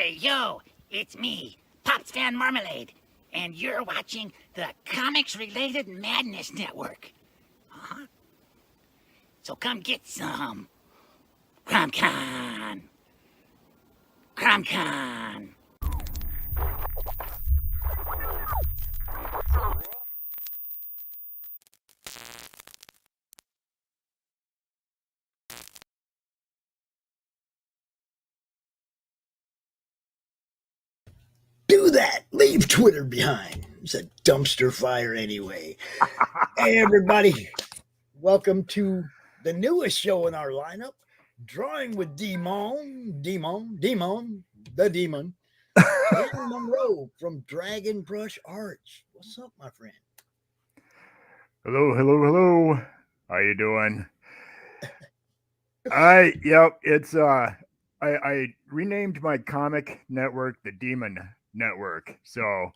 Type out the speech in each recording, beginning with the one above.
Hey, yo, it's me, Pops Van Marmalade, and you're watching the Comics-Related Madness Network. Uh-huh. So come get some. CromCon. CromCon. Do that. Leave Twitter behind. It's a dumpster fire anyway. Hey, everybody. Welcome to the newest show in our lineup, Drawing with DMon, the DMon, Dan Monroe from Dragon Brush Arts. What's up, my friend? Hello. How you doing? It's I renamed my comic network the DMon Network. So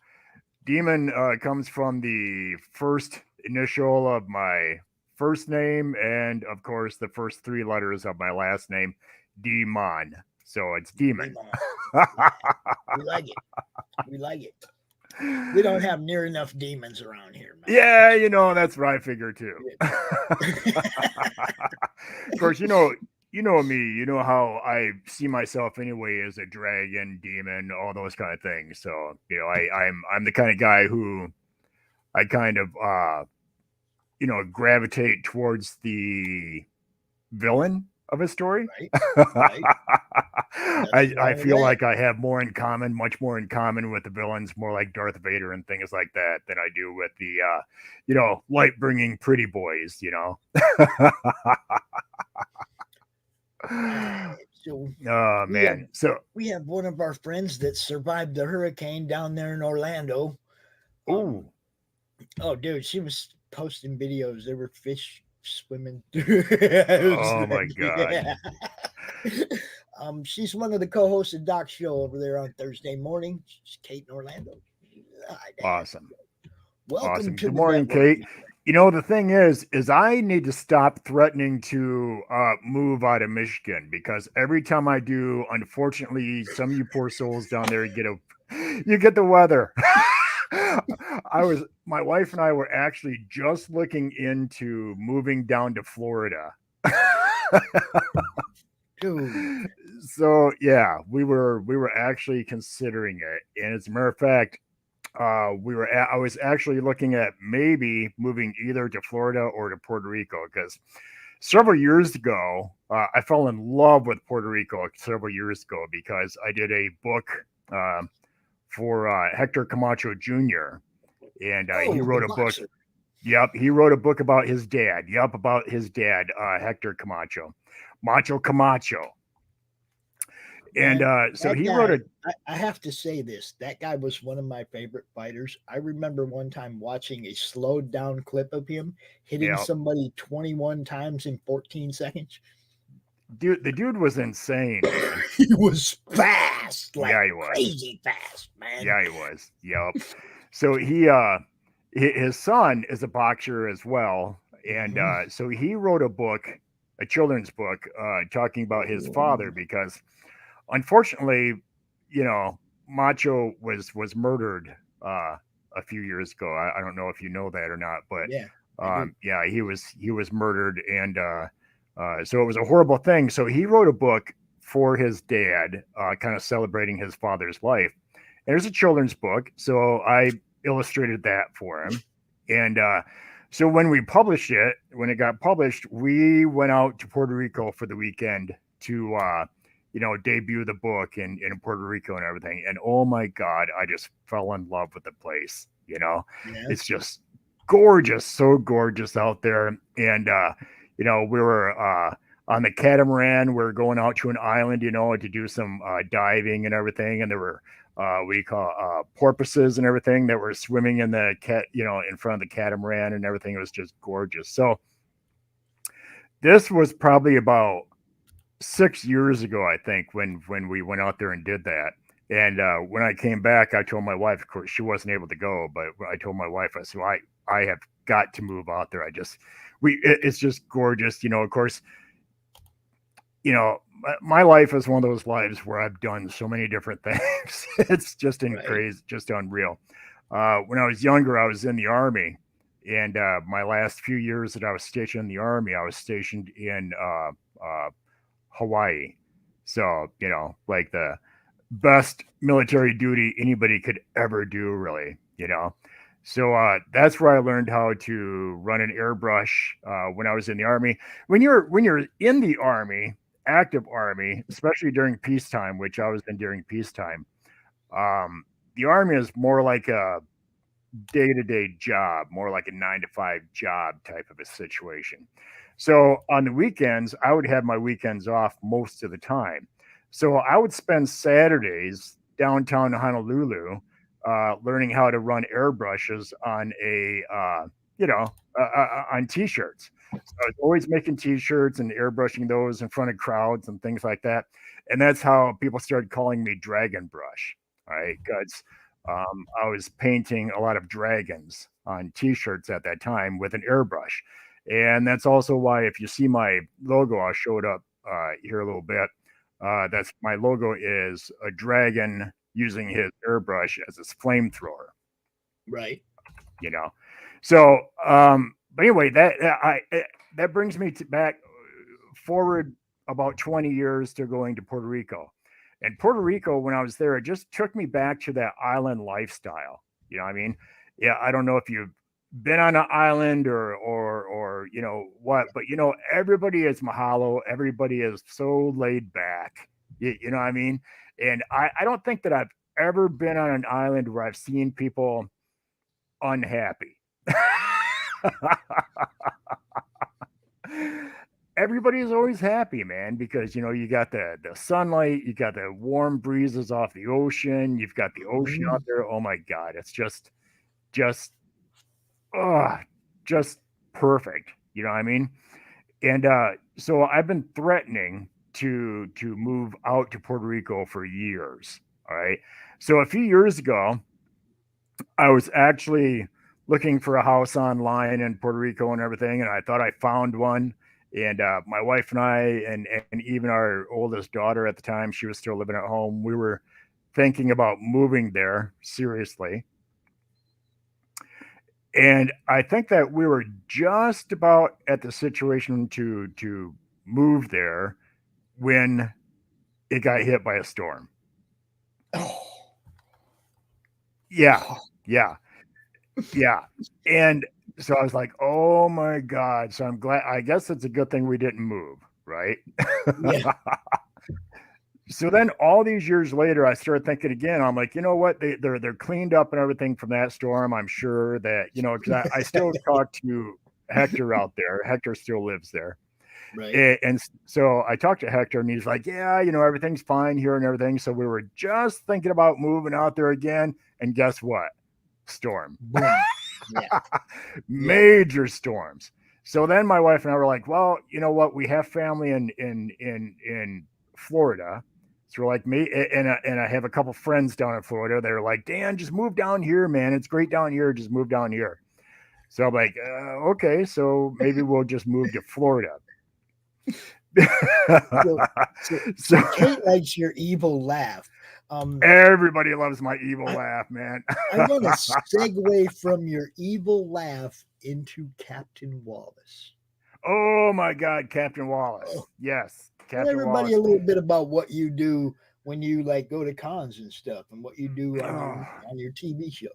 DMon comes from the first initial of my first name and of course the first three letters of my last name, DMon. So it's Demon. We like it. We like it. We don't have near enough demons around here, man. Yeah, that's what I figured too. Of course, you know me, you know how I see myself anyway as a dragon, demon, all those kind of things. So, I'm the kind of guy who I kind of gravitate towards the villain of a story. Right. I feel like I have much more in common with the villains, more like Darth Vader and things like that, than I do with the light bringing pretty boys. Oh man! So we have one of our friends that survived the hurricane down there in Orlando. Oh, dude, she was posting videos. There were fish swimming. Oh my god! She's one of the co-hosts of Doc's show over there on Thursday morning. She's Kate in Orlando. Awesome. Welcome to Good morning, Kate. The thing is I need to stop threatening to move out of Michigan, because every time I do, unfortunately, some of you poor souls down there you get the weather. My wife and I were actually just looking into moving down to Florida. Dude. So yeah, we were actually considering it, and as a matter of fact, I was actually looking at maybe moving either to Florida or to Puerto Rico, because several years ago I fell in love with Puerto Rico several years ago, because I did a book for Hector Camacho Jr. and he wrote a book. Yep, he wrote a book about his dad. Hector Camacho, Macho Camacho. And so he wrote I have to say this. That guy was one of my favorite fighters. I remember one time watching a slowed down clip of him hitting somebody 21 times in 14 seconds. Dude, the dude was insane. He was fast. Yeah, he was. Crazy fast, man. Yeah, he was. Yep. So his son is a boxer as well. And so he wrote a children's book, talking about his father, because unfortunately, Macho was murdered a few years ago. I don't know if you know that or not, but he was murdered, and so it was a horrible thing. So he wrote a book for his dad, kind of celebrating his father's life. And there's a children's book, so I illustrated that for him. And so when it got published, we went out to Puerto Rico for the weekend to debut the book in Puerto Rico and everything. And oh my God, I just fell in love with the place. It's just gorgeous, so gorgeous out there. And, we were on the catamaran. We were going out to an island, to do some diving and everything. And there were porpoises and everything that were swimming in the in front of the catamaran and everything. It was just gorgeous. So this was probably about 6 years ago, I think, when we went out there and did that. And when I came back, I told my wife, of course, she wasn't able to go, but I told my wife, I said, well, I have got to move out there. It's just gorgeous. Of course, my life is one of those lives where I've done so many different things. It's just crazy, just unreal. When I was younger, I was in the Army, and my last few years that I was stationed in the Army, I was stationed in Hawaii. So, like the best military duty anybody could ever do, really, So that's where I learned how to run an airbrush when I was in the Army. When you're in the Army, active Army, especially during peacetime, which I was in during peacetime, the Army is more like a day-to-day job, more like a 9-to-5 job type of a situation. So on the weekends, I would have my weekends off most of the time. So I would spend Saturdays downtown Honolulu learning how to run airbrushes on on t-shirts. So I was always making t-shirts and airbrushing those in front of crowds and things like that. And that's how people started calling me Dragon Brush. All right, because I was painting a lot of dragons on t-shirts at that time with an airbrush. And that's also why, if you see my logo, I'll show it up here a little bit. That's my logo is a dragon using his airbrush as his flamethrower. Right. So, but anyway, that brings me back forward about 20 years to going to Puerto Rico. And Puerto Rico, when I was there, it just took me back to that island lifestyle. You know what I mean? Yeah, I don't know if you've been on an island or what, but everybody is mahalo. Everybody is so laid back. You know what I mean? And I don't think that I've ever been on an island where I've seen people unhappy. Everybody is always happy, man, because you got the sunlight, you got the warm breezes off the ocean, you've got the ocean out there. Oh my God, it's just perfect. You know what I mean? And so I've been threatening to move out to Puerto Rico for years. All right. So a few years ago, I was actually looking for a house online in Puerto Rico and everything, and I thought I found one. And my wife and I, and even our oldest daughter at the time, she was still living at home. We were thinking about moving there seriously. And I think that we were just about at the situation to move there when it got hit by a storm. Oh. Yeah. And so I was like, oh my God. So I'm glad, I guess it's a good thing we didn't move, right? Yeah. So then all these years later, I started thinking again, I'm like, you know what? They're cleaned up and everything from that storm. I'm sure that, because I still talk to Hector out there. Hector still lives there. Right. And so I talked to Hector and he's like, yeah, everything's fine here and everything. So we were just thinking about moving out there again. And guess what? Storm. Yeah. Major storms. So then my wife and I were like, well, you know what? We have family in Florida. So we're like, me and I have a couple friends down in Florida. They're like, Dan, just move down here, man. It's great down here. Just move down here. So I'm like, okay, so maybe we'll just move to Florida. So Kate likes your evil laugh. Everybody loves my evil laugh, man. I'm going to segue from your evil laugh into Captain Wallace. Oh my God, Captain Wallace. Oh. Yes. Tell everybody Wallace. A little bit about what you do when you go to cons and stuff, and what you do on your TV show.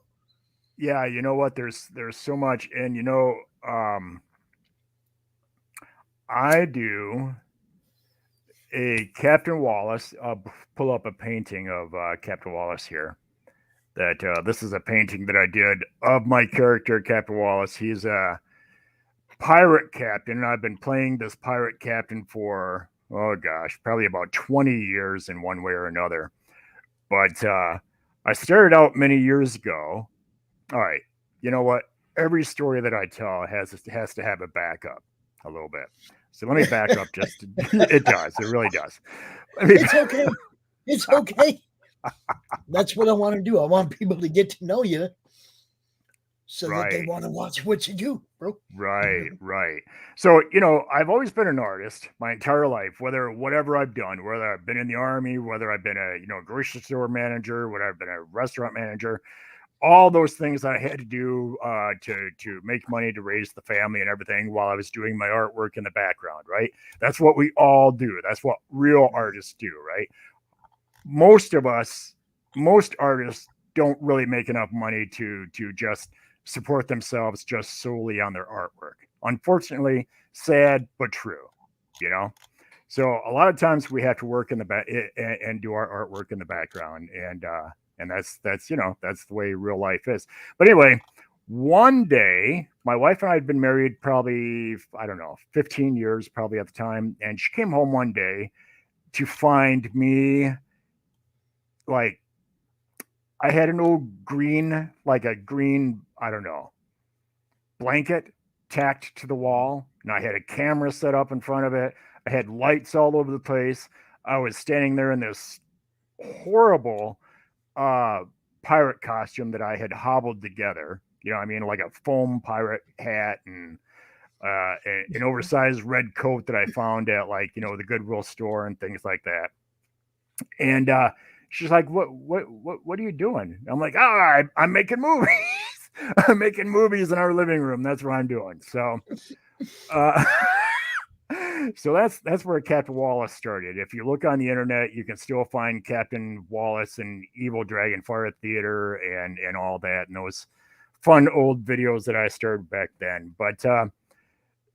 Yeah, you know what? There's so much, and I do a Captain Wallace. I'll pull up a painting of Captain Wallace here. That this is a painting that I did of my character, Captain Wallace. He's a pirate captain, and I've been playing this pirate captain for, oh gosh, probably about 20 years in one way or another. But I started out many years ago. All right, you know what? Every story that I tell has to have a backup a little bit. So let me back up just. It does. It really does. It's okay. It's okay. That's what I want to do. I want people to get to know you. so that they Right. want to watch what you do, bro. Right. So, I've always been an artist my entire life, whatever I've done, whether I've been in the army, whether I've been a, grocery store manager, whether I've been a restaurant manager, all those things that I had to do to make money to raise the family and everything while I was doing my artwork in the background, right? That's what we all do. That's what real artists do, right? Most artists don't really make enough money to just support themselves just solely on their artwork. Unfortunately, sad but true, you know. So a lot of times we have to work in the back and do our artwork in the background, and that's that's the way real life is. But anyway, one day my wife and I had been married probably, I don't know, 15 years probably at the time, and she came home one day to find me like I had an old green, like a green, I don't know, blanket tacked to the wall, and I had a camera set up in front of it. I had lights all over the place. I was standing there in this horrible pirate costume that I had hobbled together. I mean, like a foam pirate hat and an oversized red coat that I found at the Goodwill store and things like that. And she's like, what are you doing? I'm like, I'm making movies. I'm making movies in our living room. That's what I'm doing. So uh so that's where Captain Wallace started. If you look on the internet, you can still find Captain Wallace and Evil Dragon Fire Theater and all that, and those fun old videos that I started back then. But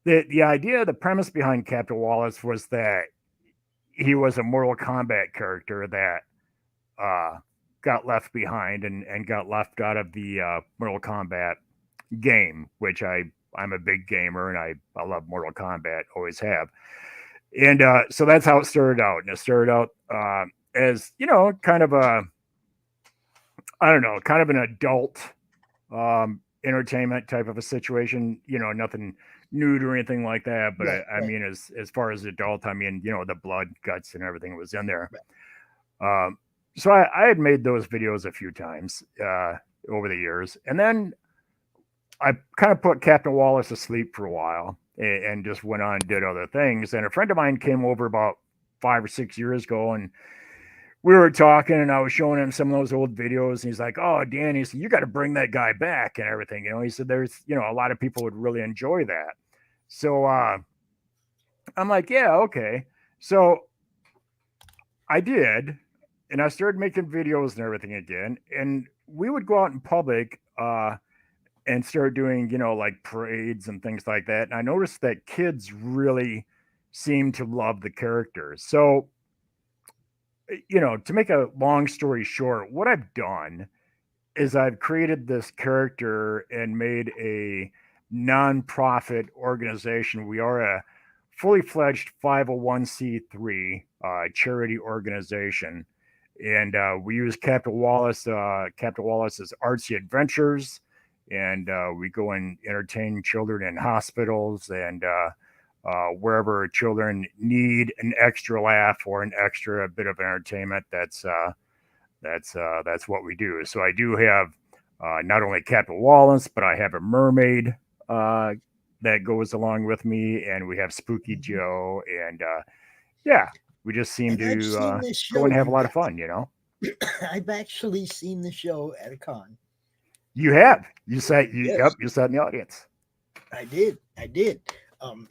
the idea, the premise behind Captain Wallace was that he was a Mortal Kombat character that got left behind and got left out of the Mortal Kombat game, which I'm a big gamer and I love Mortal Kombat, always have. And so that's how it started out. And it started out as, kind of I don't know, kind of an adult entertainment type of a situation, nothing nude or anything like that. But I mean, as far as adult, I mean, the blood, guts, and everything was in there. So I had made those videos a few times over the years. And then I kind of put Captain Wallace to sleep for a while and just went on and did other things. And a friend of mine came over about 5 or 6 years ago, and we were talking, and I was showing him some of those old videos, and he's like, "Oh, Dan," he said, "you got to bring that guy back and everything." He said, "There's, a lot of people would really enjoy that." So I'm like, "Yeah, okay." So I did, and I started making videos and everything again, and we would go out in public and start doing, like parades and things like that. And I noticed that kids really seem to love the characters. So, to make a long story short, what I've done is I've created this character and made a nonprofit organization. We are a fully fledged 501c3 charity organization. And we use Captain Wallace's artsy adventures, and we go and entertain children in hospitals and wherever children need an extra laugh or an extra bit of entertainment. That's what we do. So I do have not only Captain Wallace, but I have a mermaid that goes along with me, and we have Spooky Joe, and we just seem to go and have a lot of fun. I've actually seen the show at a con. You have. You sat. Yes. Yep. You sat in the audience. I did.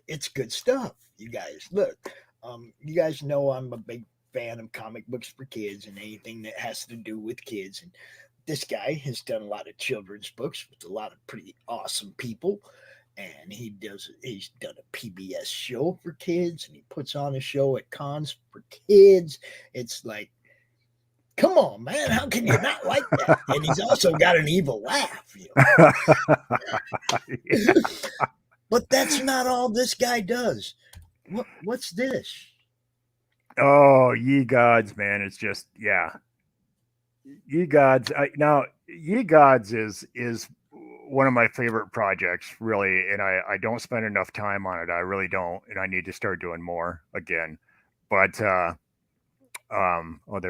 It's good stuff. You guys look. You guys know I'm a big fan of comic books for kids and anything that has to do with kids. And this guy has done a lot of children's books with a lot of pretty awesome people. And he's done a PBS show for kids, and he puts on a show at cons for kids. It's like, come on, man, how can you not like that? And he's also got an evil laugh. Yeah. But that's not all this guy does. What's this? Oh, Ye Gods, man. It's just, Ye Gods. Now, Ye Gods is one of my favorite projects, really, and I don't spend enough time on it. I really don't, and I need to start doing more again. But there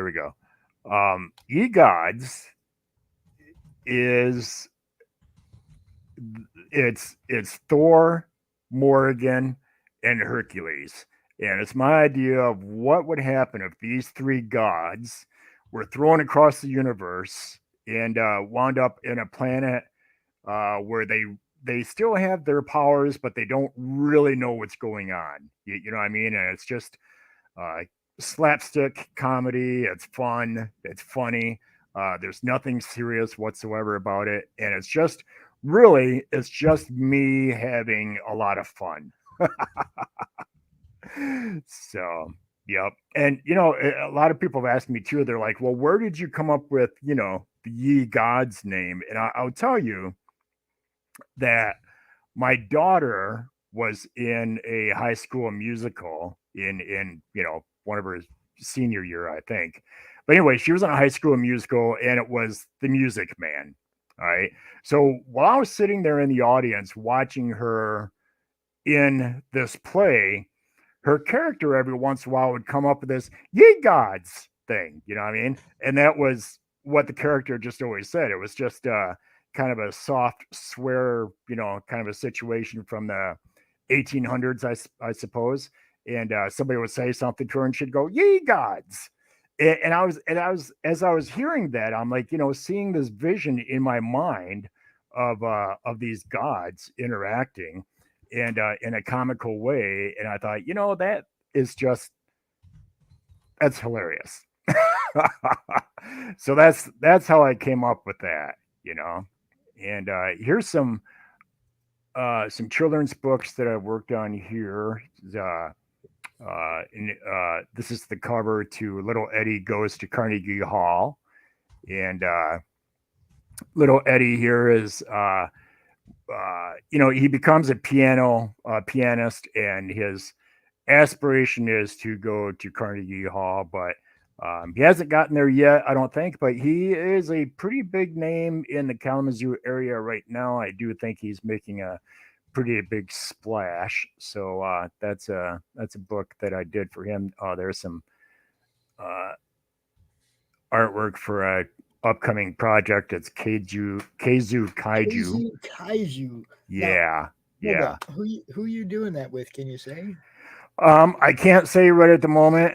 we go. Ye Gods is it's Thor, Morrigan, and Hercules. And it's my idea of what would happen if these three gods were thrown across the universe and wound up in a planet where they still have their powers, but they don't really know what's going on. You know what I mean? And it's just slapstick comedy. It's fun. It's funny. There's nothing serious whatsoever about it. And it's just me having a lot of fun. So, yep. And, a lot of people have asked me too, they're like, well, where did you come up with, the Ye Gods name? And I'll tell you that my daughter was in a high school musical in one of her senior year, I think. But anyway, she was in a high school musical and it was The Music Man. All right. So while I was sitting there in the audience watching her in this play, her character every once in a while would come up with this "Ye Gods" thing, you know what I mean? And that was what the character just always said. It was just kind of a soft swear, kind of a situation from the 1800s, I suppose. And somebody would say something to her, and she'd go, "Ye Gods." And I was, as I was hearing that, I'm like, seeing this vision in my mind of these gods interacting and in a comical way. And I thought, that is that's hilarious. So that's how I came up with that, And here's some children's books that I've worked on here. This is the cover to Little Eddie Goes to Carnegie Hall. And little Eddie here is he becomes a pianist, and his aspiration is to go to Carnegie Hall, but he hasn't gotten there yet, I don't think, but he is a pretty big name in the Kalamazoo area right now. I do think he's making a pretty big splash. So that's a book that I did for him. There's some artwork for a upcoming project. It's Kaiju. Kaiju. Yeah. Yeah. Who you doing that with? Can you say? I can't say right at the moment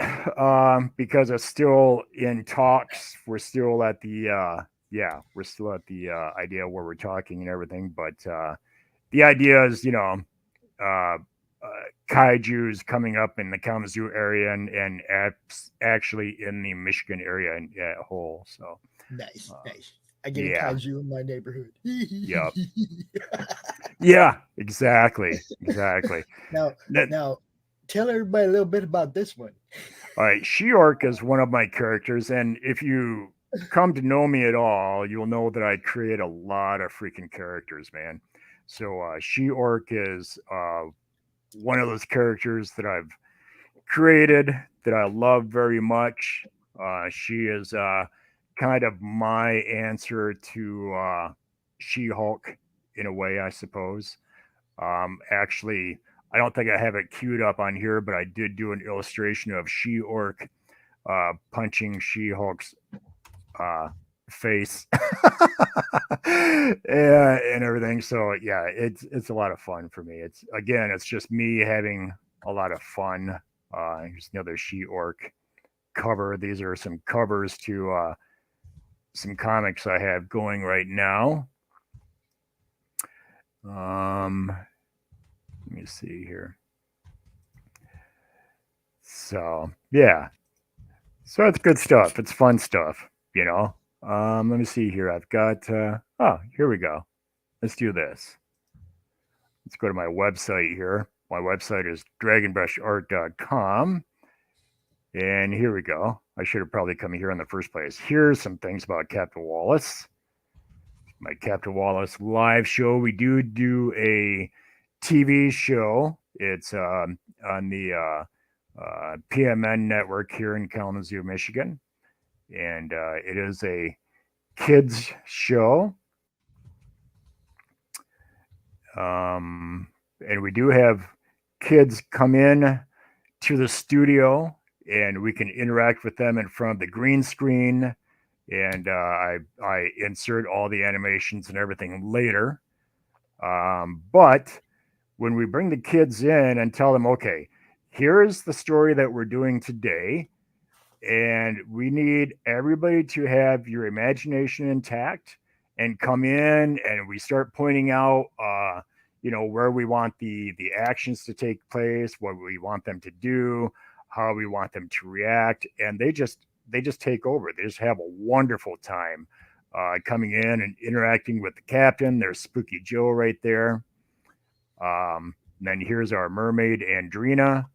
because it's still in talks. We're still at the idea where we're talking and everything. But the idea is, kaiju's coming up in the Kalamazoo area and actually in the Michigan area at whole. So nice. I get a kaiju in my neighborhood. Yep. Yeah, exactly. Now, tell everybody a little bit about this one. All right, She-Orc is one of my characters, and if you come to know me at all, you'll know that I create a lot of freaking characters, man. So She-Orc is one of those characters that I've created that I love very much. She is kind of my answer to She-Hulk in a way, I suppose. Actually, I don't think I have it queued up on here, but I did do an illustration of She-Orc punching She-Hulk's face and everything. So yeah, it's a lot of fun for me. It's just me having a lot of fun. Here's another She-Orc cover. These are some covers to some comics I have going right now. Let me see here. So yeah, so it's good stuff. It's fun stuff, Let me see here. I've got here we go. Let's do this. Let's go to my website here. My website is dragonbrushart.com. And here we go. I should have probably come here in the first place. Here's some things about Captain Wallace. My Captain Wallace live show. We do a TV show. It's on the PMN network here in Kalamazoo, Michigan. And it is a kids show. And we do have kids come in to the studio, and we can interact with them in front of the green screen. And I insert all the animations and everything later. But when we bring the kids in and tell them, okay, here's the story that we're doing today, and we need everybody to have your imagination intact and come in, and we start pointing out, where we want the actions to take place, what we want them to do, how we want them to react, and they just take over. They just have a wonderful time coming in and interacting with the captain. There's Spooky Joe right there. And then here's our mermaid, Andrina.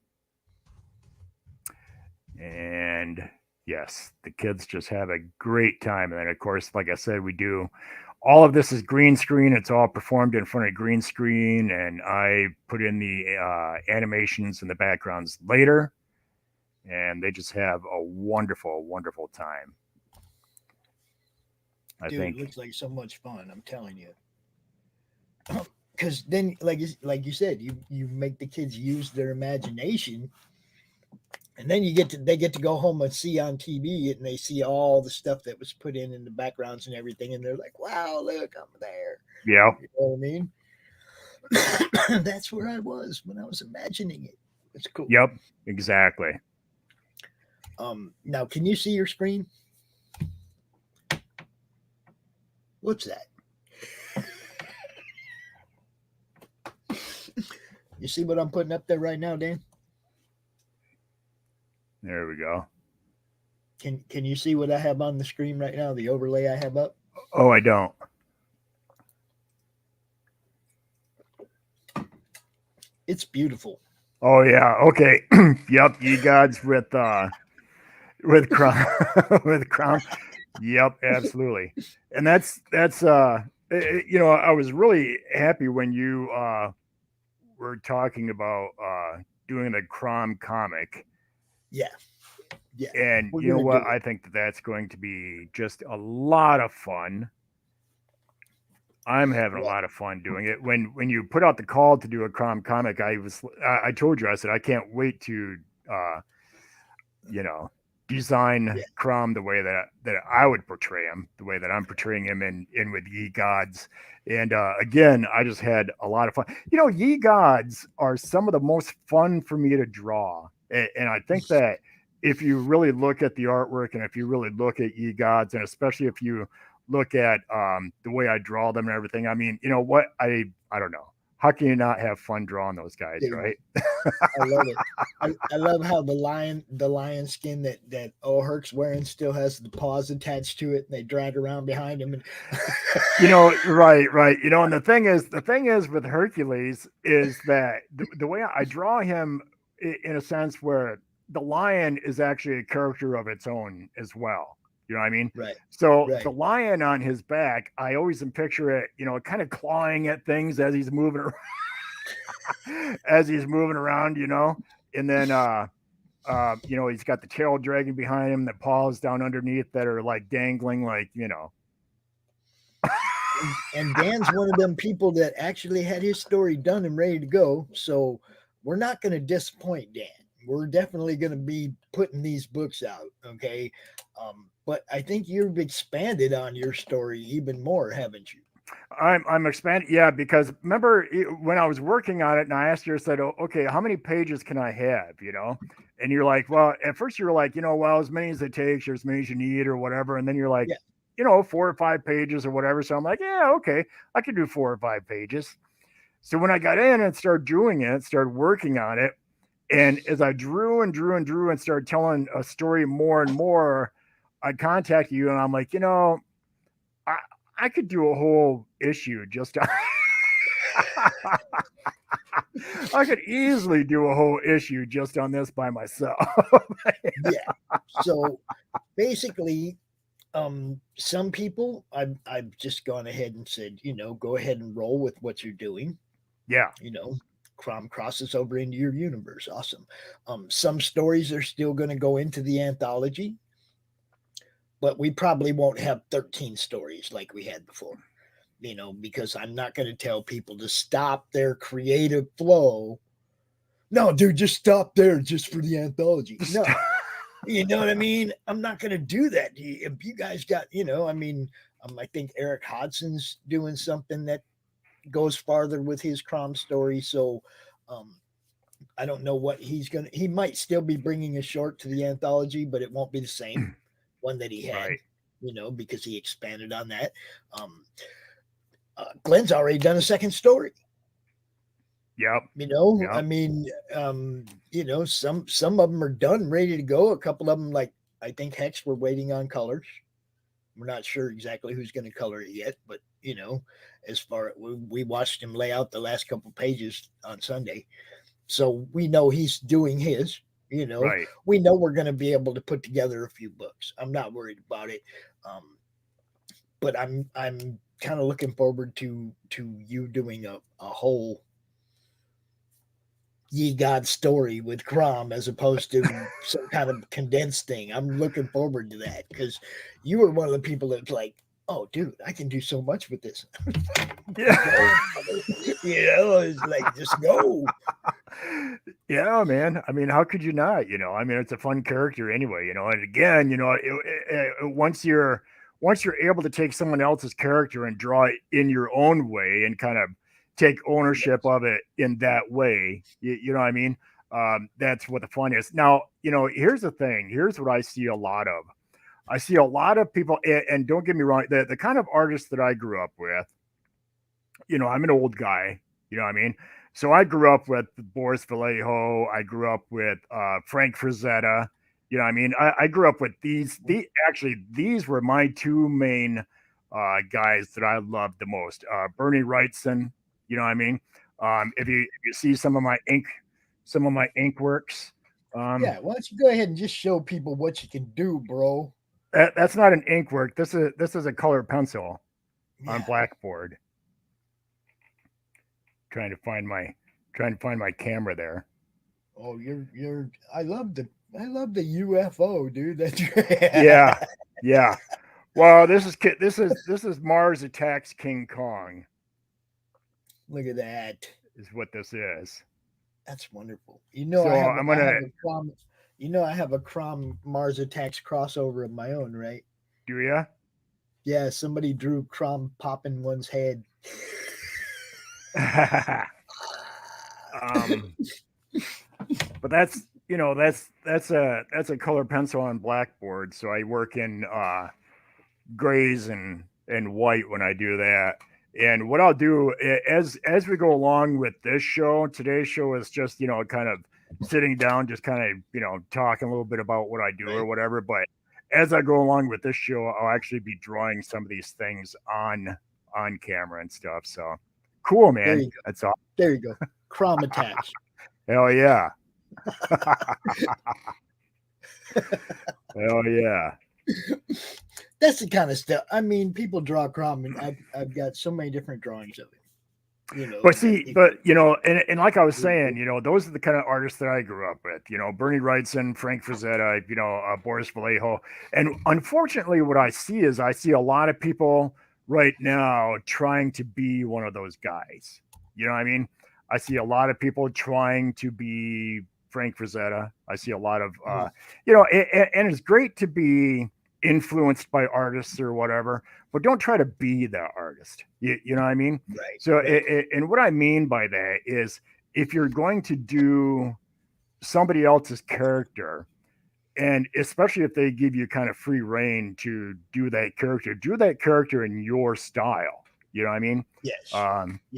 And yes, the kids just have a great time. And then, of course, like I said, we do all of this is green screen. It's all performed in front of green screen. And I put in the animations and the backgrounds later. And they just have a wonderful, wonderful time. I think it looks like so much fun. I'm telling you. Because then, like you said, you make the kids use their imagination, and then they get to go home and see on TV, and they see all the stuff that was put in the backgrounds and everything, and they're like, "Wow, look, I'm there." Yeah, you know what I mean. That's where I was when I was imagining it. It's cool. Yep, exactly. Now, can you see your screen? What's that? You see what I'm putting up there right now, Dan? There we go. Can you see what I have on the screen right now? The overlay I have up? Oh, I don't. It's beautiful. Oh yeah. Okay. Yep. You gods with crown with crown. Yep. Absolutely. And that's I was really happy when you were talking about doing the Crom comic. Yeah. And you know what? I think that's going to be just a lot of fun. I'm having a lot of fun doing it. When you put out the call to do a Crom comic, I told you, I said I can't wait to design Crom the way that I would portray him, the way that I'm portraying him in with Ye Gods. And again, I just had a lot of fun. Ye Gods are some of the most fun for me to draw. And I think that if you really look at the artwork, and if you really look at Ye Gods, and especially if you look at the way I draw them and everything, I mean, you know what? I don't know. How can you not have fun drawing those guys, right? I love it. I love how the lion skin that Herc's wearing still has the paws attached to it, and they drag around behind him. And right. And the thing is with Hercules is that the way I draw him in a sense where the lion is actually a character of its own as well. You know what I mean? Right. So the lion on his back, I always picture it, kind of clawing at things as he's moving around, and then, he's got the tail dragging behind him, the paws down underneath that are like dangling, And Dan's one of them people that actually had his story done and ready to go. So we're not going to disappoint Dan. We're definitely going to be putting these books out. Okay. But I think you've expanded on your story even more, haven't you? I'm expanding. Yeah. Because remember when I was working on it and I asked you, I said, oh, okay, how many pages can I have, and you're like, well, at first you were like, well, as many as it takes or as many as you need or whatever. And then you're like, 4 or 5 pages or whatever. So I'm like, yeah, okay, I can do 4 or 5 pages. So when I got in and started working on it, and as I drew and started telling a story more and more, I contacted you and I'm like, I could do a whole issue just on I could easily do a whole issue just on this by myself. Yeah. So basically, some people I've just gone ahead and said, go ahead and roll with what you're doing. Yeah. Crom crosses over into your universe. Awesome. Some stories are still going to go into the anthology, but we probably won't have 13 stories like we had before, because I'm not going to tell people to stop their creative flow. No, dude, just stop there just for the anthology. No, you know what I mean? I'm not going to do that. If you guys got, I think Eric Hodson's doing something that goes farther with his Crom story. So I don't know what he might still be bringing a short to the anthology, but it won't be the same one that he had, Right. because he expanded on that. Glenn's already done a second story. Yep. I mean, some of them are done, ready to go. A couple of them, like I think Hex, we're waiting on colors. We're not sure exactly who's going to color it yet, but as far we watched him lay out the last couple pages on Sunday, so we know he's doing his. Right. We know we're going to be able to put together a few books. I'm not worried about it, but I'm kind of looking forward to you doing a whole Ye God story with Crom as opposed to some kind of condensed thing. I'm looking forward to that because you were one of the people that's like, oh, dude, I can do so much with this. Yeah. It's like, just go. Yeah, man. I mean, how could you not? I mean, it's a fun character anyway. And again, once you're able to take someone else's character and draw it in your own way and kind of take ownership of it in that way, you know what I mean? That's what the fun is. Now, here's the thing. Here's what I see a lot of. I see a lot of people, and don't get me wrong, the kind of artists that I grew up with, I'm an old guy, you know what I mean? So I grew up with Boris Vallejo. I grew up with Frank Frazetta. You know what I mean? I grew up with these were my two main guys that I loved the most. Bernie Wrightson, you know what I mean? If you see some of my ink works. Yeah, why don't you go ahead and just show people what you can do, bro? That's not an ink work. This is a color pencil on blackboard. Trying to find my camera there. Oh, you're I love the UFO, dude. That's yeah. Well, this is Mars Attacks King Kong. Look at that. Is what this is. That's wonderful. I have a Crom Mars Attacks crossover of my own, right? Do you? Yeah, somebody drew Crom popping one's head. But that's a color pencil on blackboard. So I work in grays and white when I do that. And what I'll do as we go along with this show, today's show is just kind of sitting down, just kind of talking a little bit about what I do or whatever. But as I go along with this show, I'll actually be drawing some of these things on camera and stuff. So. Cool, man. That's all. There you go. Crom attacks. Hell yeah. Hell yeah. That's the kind of stuff. I mean, people draw Crom, and I've got so many different drawings of it. And like I was saying, those are the kind of artists that I grew up with. Bernie Wrightson, Frank Frazetta, Boris Vallejo. And unfortunately, what I see a lot of people right now trying to be one of those guys. You know what I mean? I see a lot of people trying to be Frank Frazetta. I see a lot of and it's great to be influenced by artists or whatever, but don't try to be that artist. You know what I mean? Right. So and what I mean by that is if you're going to do somebody else's character, and especially if they give you kind of free reign to do that character in your style. You know what I mean? Yes.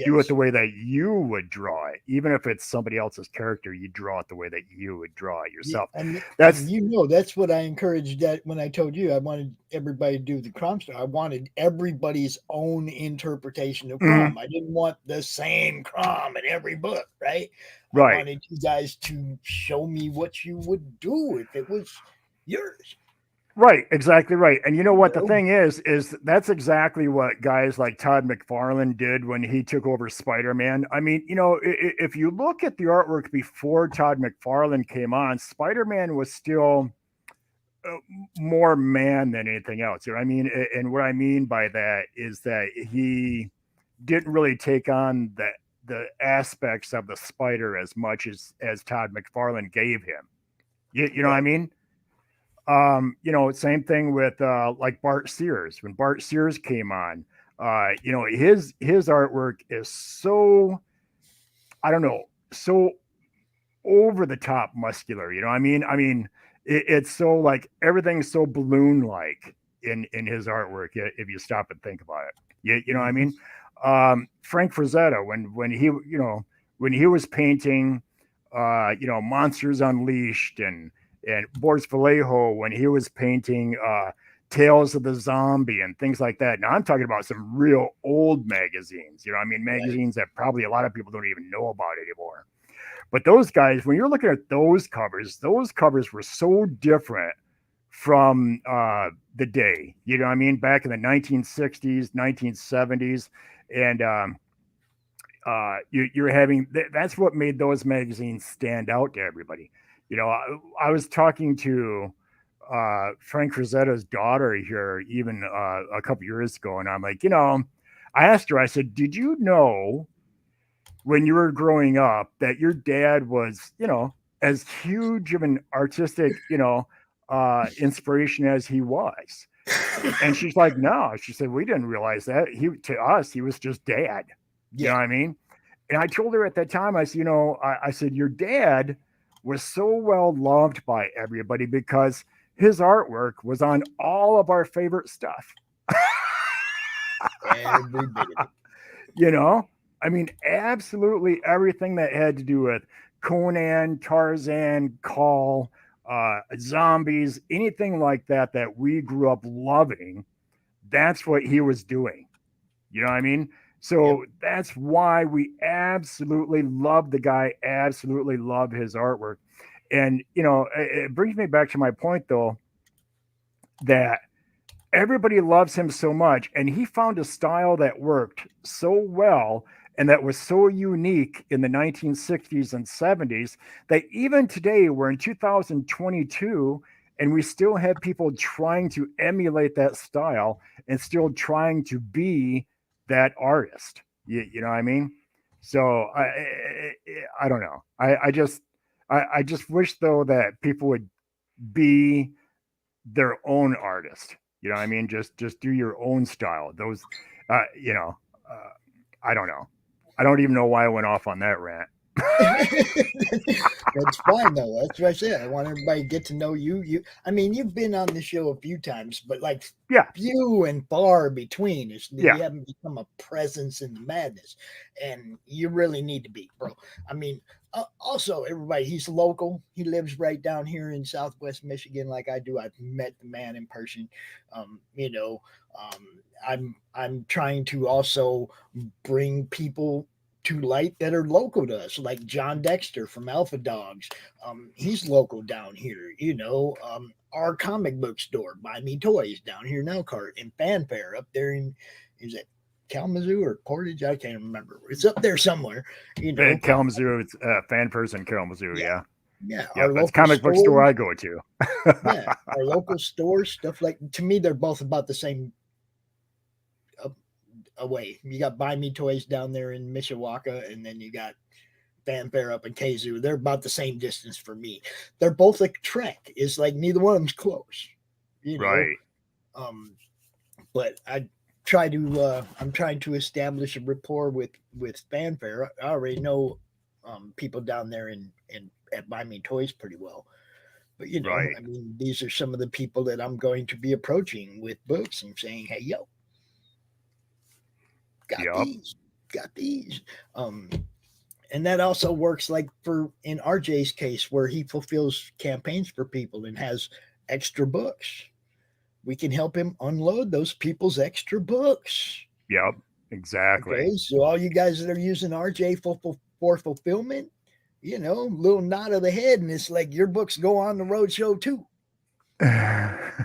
Do it the way that you would draw it. Even if it's somebody else's character, you draw it the way that you would draw it yourself. Yeah, that's what I encouraged that when I told you I wanted everybody to do the Crom story. I wanted everybody's own interpretation of Crom. Mm-hmm. I didn't want the same Crom in every book, right? Right. I wanted you guys to show me what you would do if it was yours. Right, exactly right. And you know what the thing is that's exactly what guys like Todd McFarlane did when he took over Spider-Man. I mean, if you look at the artwork before Todd McFarlane came on, Spider-Man was still more man than anything else. You know what I mean? And what I mean by that is that he didn't really take on the aspects of the spider as much as Todd McFarlane gave him. You know what I mean? Same thing with like Bart Sears. When Bart Sears came on, his artwork is so, I don't know, so over the top muscular. It's so like everything's so balloon like in his artwork. If you stop and think about it, you know what I mean. Frank Frazetta, when he was painting, Monsters Unleashed and Boris Vallejo when he was painting Tales of the Zombie and things like that. Now I'm talking about some real old magazines. Magazines that probably a lot of people don't even know about anymore. But those guys, when you're looking at those covers were so different from the day. Back in the 1960s, 1970s, and you're having that's what made those magazines stand out to everybody. I was talking to Frank Frazetta's daughter here even a couple years ago, and I'm like, I asked her, I said, did you know when you were growing up that your dad was, as huge of an artistic, inspiration as he was? And she's like, no. She said, we didn't realize that. To us, he was just dad. You know what I mean? And I told her at that time, I said, I said, your dad was so well loved by everybody because his artwork was on all of our favorite stuff. Every bit of it. Absolutely everything that had to do with Conan, Tarzan, Call, zombies, anything like that we grew up loving, that's what he was doing. You know what I mean? So that's why we absolutely love the guy, absolutely love his artwork. And, it brings me back to my point, though, that everybody loves him so much. And he found a style that worked so well and that was so unique in the 1960s and 70s that even today, we're in 2022, and we still have people trying to emulate that style and still trying to be that artist. You know what I mean? So I don't know. I just wish, though, that people would be their own artist. You know what I mean? Just do your own style. Those, I don't know. I don't even know why I went off on that rant. That's fine though. That's what I said. I want everybody to get to know you. You've been on the show a few times, but few and far between. You haven't become a presence in the madness, and you really need to be, bro. Also, everybody, he's local. He lives right down here in Southwest Michigan, like I do. I've met the man in person. I'm trying to also bring people to light that are local to us, like John Dexter from Alpha Dogs. He's local down here. Our comic book store, Buy Me Toys, down here in Elkhart, and Fanfare up there in, is it Kalamazoo or Portage? I can't remember. It's up there somewhere. Kalamazoo, it's Fanfare's in Kalamazoo. Yeah. Yeah, that's comic book store I go to. Yeah, our local stores, stuff like, to me, they're both about the same away. You got Buy Me Toys down there in Mishawaka, and then you got Fanfare up in Kazoo. They're about the same distance for me. They're both a trek. It's like neither one of them's close. Right. But I'm trying to establish a rapport with Fanfare. I already know people down there at Buy Me Toys pretty well. But right. These are some of the people that I'm going to be approaching with books and saying, hey, yo, got these. And that also works like in RJ's case, where he fulfills campaigns for people and has extra books. We can help him unload those people's extra books. Yep, exactly. Okay, so all you guys that are using RJ for fulfillment, little nod of the head, and it's like your books go on the road show too. Yep.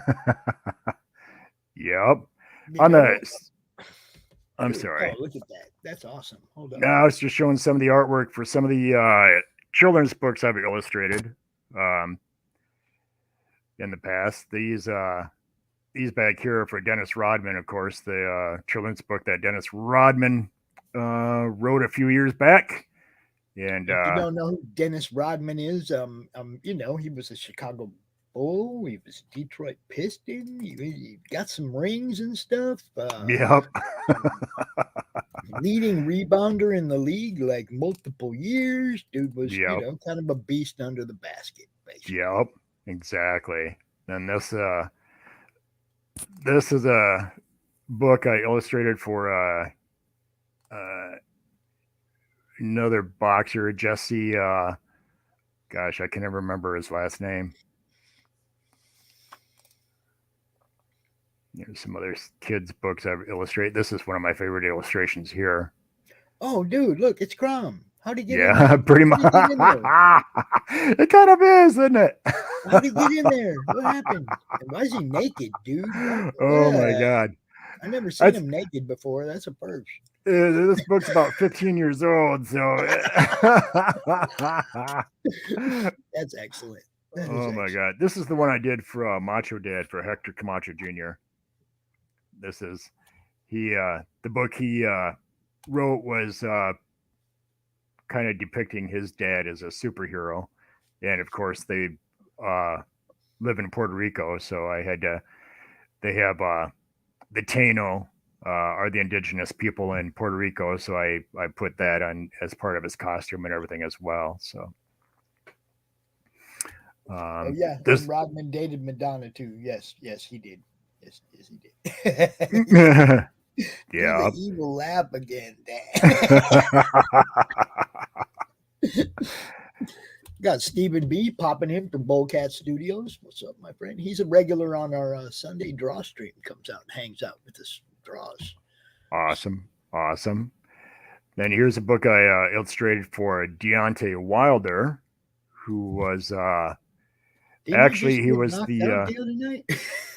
I'm sorry. Oh, look at that. That's awesome. Hold on. No, I was just showing some of the artwork for some of the children's books I've illustrated in the past. These back here are for Dennis Rodman, of course, the children's book that Dennis Rodman wrote a few years back. And if you don't know who Dennis Rodman is, he was a Chicago Bull. He was a Detroit Piston. He got some rings and stuff. Yep. Leading rebounder in the league like multiple years. Dude was, Yep. kind of a beast under the basket, basically. Yep. Exactly. And this is a book I illustrated for another boxer, Jesse. Gosh, I can never remember his last name. There's some other kids' books I've illustrated. This is one of my favorite illustrations here. Oh, dude, look, it's Crom. How'd he get in Yeah, there? pretty much. It kind of is, isn't it? How'd he get in there? What happened? And why is he naked, dude? Oh my God. I never seen him naked before. That's a first. This book's about 15 years old, so That's excellent. Oh my God. This is the one I did for Macho Dad for Hector Camacho Jr. This is the book he wrote was kind of depicting his dad as a superhero. And of course they live in Puerto Rico, so I had to they have the Taino are the indigenous people in Puerto Rico, so I put that on as part of his costume and everything as well. So oh yeah, this Rodman dated Madonna too. Yes, he did. Yes, he did. Yeah. The evil laugh again. Got Stephen B popping in from Bullcat Studios. What's up, my friend? He's a regular on our Sunday draw stream. Comes out and hangs out with us, draws. Awesome. Then here's a book I illustrated for Deontay Wilder, who was actually he was the other night?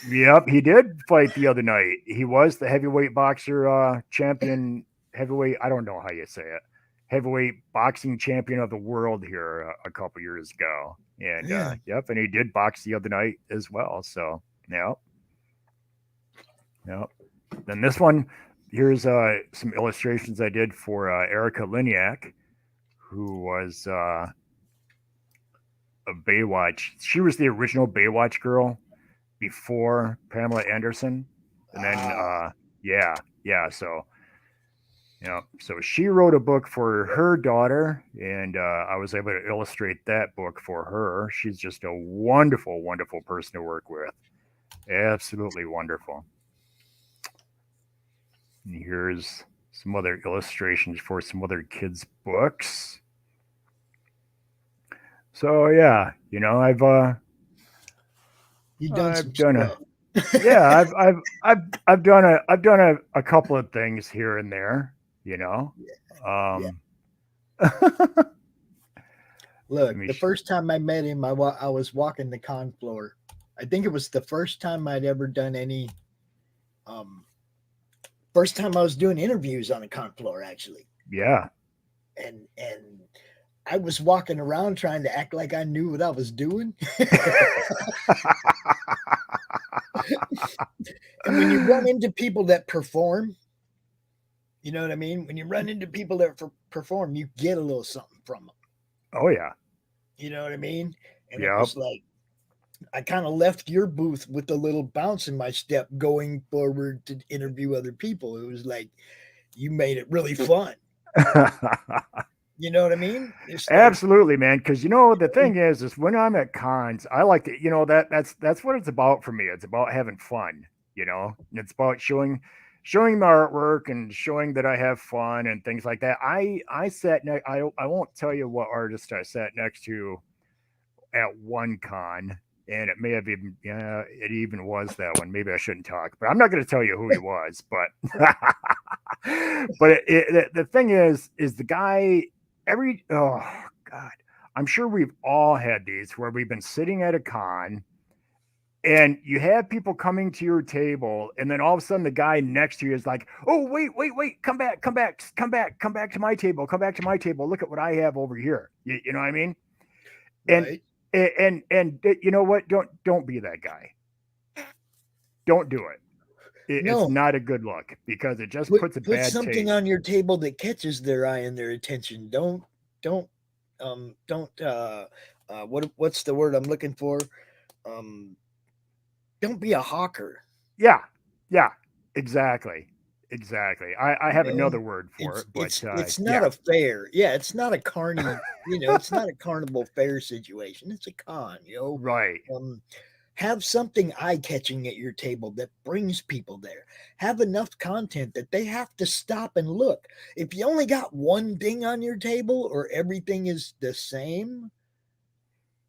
Yep, he did fight the other night. He was the heavyweight boxer champion, heavyweight, I don't know how you say it, heavyweight boxing champion of the world here a couple years ago. And yep, and he did box the other night as well. So yep. Then this one, here's some illustrations I did for Erica Liniak, who was a Baywatch. She was the original Baywatch girl before Pamela Anderson. And then so she wrote a book for her daughter, and I was able to illustrate that book for her. She's just a wonderful, wonderful person to work with. Absolutely wonderful. And here's some other illustrations for some other kids' books. So yeah, I've done a couple of things here and there, Look, the first time I met him, I was walking the con floor. I think it was the first time I'd ever done any first time I was doing interviews on a con floor, actually. Yeah. And I was walking around trying to act like I knew what I was doing. And when you run into people that perform, you know what I mean? When you run into people that perform, you get a little something from them. Oh, yeah. You know what I mean? And It was like, I kind of left your booth with a little bounce in my step going forward to interview other people. It was like, you made it really fun. You know what I mean? Absolutely, man. Because the thing is when I'm at cons, I like to, that's what it's about for me. It's about having fun, and it's about showing my artwork and showing that I have fun and things like that. I sat next. I won't tell you what artist I sat next to at one con, and it may have even it even was that one. Maybe I shouldn't talk, but I'm not going to tell you who he was. But the thing is the guy. Oh God, I'm sure we've all had these where we've been sitting at a con and you have people coming to your table, and then all of a sudden the guy next to you is like, oh, wait, come back to my table. Look at what I have over here. You know what I mean? Right. And you know what? Don't be that guy. Don't do it. It's not a good look because it just puts a bad taste. Put something on your table that catches their eye and their attention. What's the word I'm looking for? don't be a hawker. Yeah, exactly. I have another word for it, but It's not yeah, a fair. Yeah, it's not a carny. It's not a carnival fair situation. It's a con. right. Have something eye catching at your table that brings people there. Have enough content that they have to stop and look. If you only got one thing on your table or everything is the same,